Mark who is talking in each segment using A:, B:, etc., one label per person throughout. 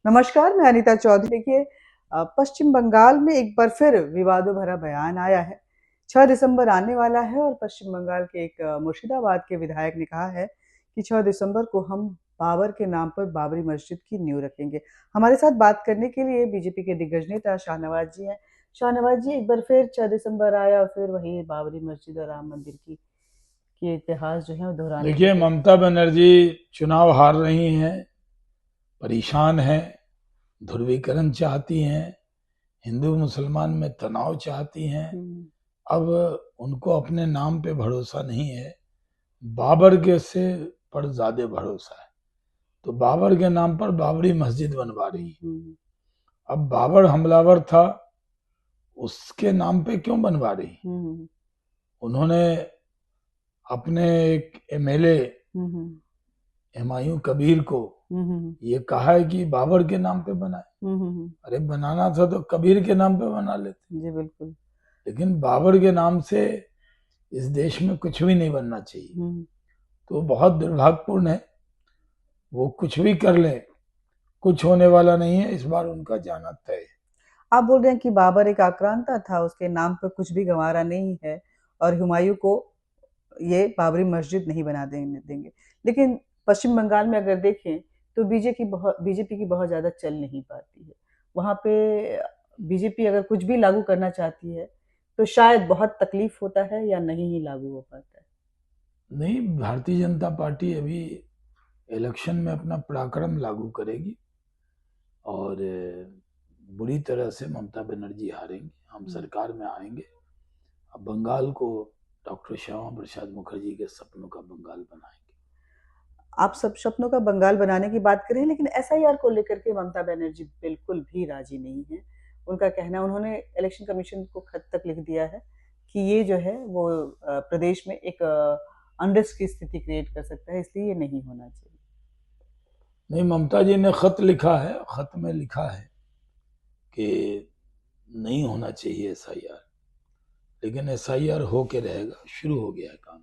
A: नमस्कार, मैं अनीता चौधरी। देखिए, पश्चिम बंगाल में एक बार फिर विवादों भरा बयान आया है। 6 दिसंबर आने वाला है और पश्चिम बंगाल के एक मुर्शिदाबाद के विधायक ने कहा है कि 6 दिसंबर को हम बाबर के नाम पर बाबरी मस्जिद की नींव रखेंगे। हमारे साथ बात करने के लिए बीजेपी के दिग्गज नेता शाहनवाज जी हैं। शाहनवाज जी, एक बार फिर 6 दिसंबर आया और फिर वही बाबरी मस्जिद और राम मंदिर की इतिहास जो है वो दोहराने की
B: देखिए, ममता बनर्जी चुनाव हार रही हैं, परेशान हैं, ध्रुवीकरण चाहती हैं, हिंदू मुसलमान में तनाव चाहती हैं। अब उनको अपने नाम पे भरोसा नहीं है, बाबर के से पर ज्यादा भरोसा है। तो बाबर के नाम पर बाबरी मस्जिद बनवा रही है। अब बाबर हमलावर था, उसके नाम पे क्यों बनवा रही? उन्होंने अपने एक एमएलए हुमायूं कबीर को ये कहा है कि बाबर के नाम पे बनाए। अरे बनाना था तो कबीर के नाम पे बना लेते।
A: जी बिल्कुल।
B: लेकिन बाबर के नाम से इस देश में कुछ भी नहीं बनना चाहिए। तो बहुत दुर्भाग्यपूर्ण है, वो कुछ भी कर ले, कुछ होने वाला नहीं है। इस बार उनका जाना तय है।
A: आप बोल रहे हैं कि बाबर एक आक्रांता था, उसके नाम पर कुछ भी गंवारा नहीं है और हुमायूं को ये बाबरी मस्जिद नहीं बना देंगे। लेकिन पश्चिम बंगाल में अगर देखें तो बीजेपी की बहुत ज़्यादा चल नहीं पाती है। वहाँ पे बीजेपी अगर कुछ भी लागू करना चाहती है तो शायद बहुत तकलीफ होता है या नहीं ही लागू हो पाता है।
B: नहीं, भारतीय जनता पार्टी अभी इलेक्शन में अपना पराक्रम लागू करेगी और बुरी तरह से ममता बनर्जी हारेंगी। हम सरकार में आएंगे। अब बंगाल को डॉक्टर श्यामा प्रसाद मुखर्जी के सपनों का बंगाल बनाएंगे।
A: आप सब सपनों का बंगाल बनाने की बात करें, लेकिन एसआईआर को लेकर के ममता बनर्जी बिल्कुल भी राजी नहीं है। उनका कहना, उन्होंने इलेक्शन कमीशन को खत तक लिख दिया है कि ये जो है वो प्रदेश में एक अनरेस्ट की स्थिति क्रिएट कर सकता है, इसलिए ये नहीं होना चाहिए।
B: नहीं, ममता जी ने खत लिखा है, खत में लिखा है कि नहीं होना चाहिए एसआईआर, लेकिन एसआईआर हो के रहेगा। शुरू हो गया है काम।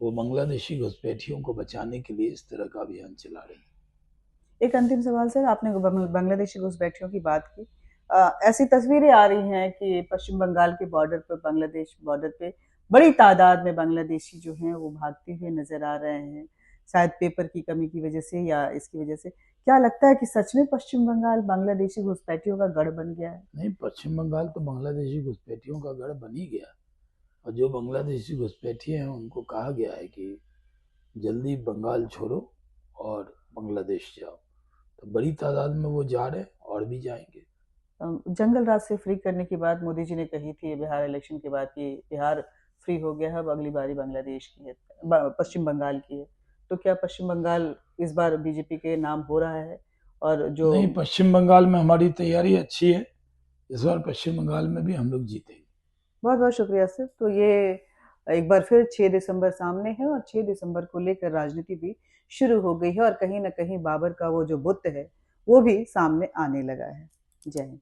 B: वो बांग्लादेशी घुसपैठियों को बचाने के लिए इस तरह का अभियान चला रही है।
A: एक अंतिम सवाल सर, आपने बांग्लादेशी घुसपैठियों की बात की। ऐसी तस्वीरें आ रही हैं कि पश्चिम बंगाल के बॉर्डर पर, बांग्लादेश बॉर्डर पे बड़ी तादाद में बांग्लादेशी जो हैं वो भागते हुए नजर आ रहे हैं, शायद पेपर की कमी की वजह से या इसकी वजह से। क्या लगता है कि सच में पश्चिम बंगाल बांग्लादेशी घुसपैठियों का गढ़ बन गया है?
B: नहीं, पश्चिम बंगाल तो बांग्लादेशी घुसपैठियों का गढ़ बन ही गया। और जो बांग्लादेशी घुसपैठी हैं उनको कहा गया है कि जल्दी बंगाल छोड़ो और बांग्लादेश जाओ। तो बड़ी तादाद में वो जा रहे, और भी जाएंगे।
A: जंगल राज से फ्री करने की बात मोदी जी ने कही थी बिहार इलेक्शन के बाद कि बिहार फ्री हो गया है, अब अगली बारी बांग्लादेश की है, पश्चिम बंगाल की है। तो क्या पश्चिम बंगाल इस बार बीजेपी के नाम हो रहा है? और जो
B: नहीं, पश्चिम बंगाल में हमारी तैयारी अच्छी है। इस बार पश्चिम बंगाल में भी हम लोग जीतेंगे।
A: बहुत बहुत शुक्रिया सर। तो ये एक बार फिर 6 दिसंबर सामने है और 6 दिसंबर को लेकर राजनीति भी शुरू हो गई है और कहीं ना कहीं बाबर का वो जो बुत है वो भी सामने आने लगा है। जय हिंद।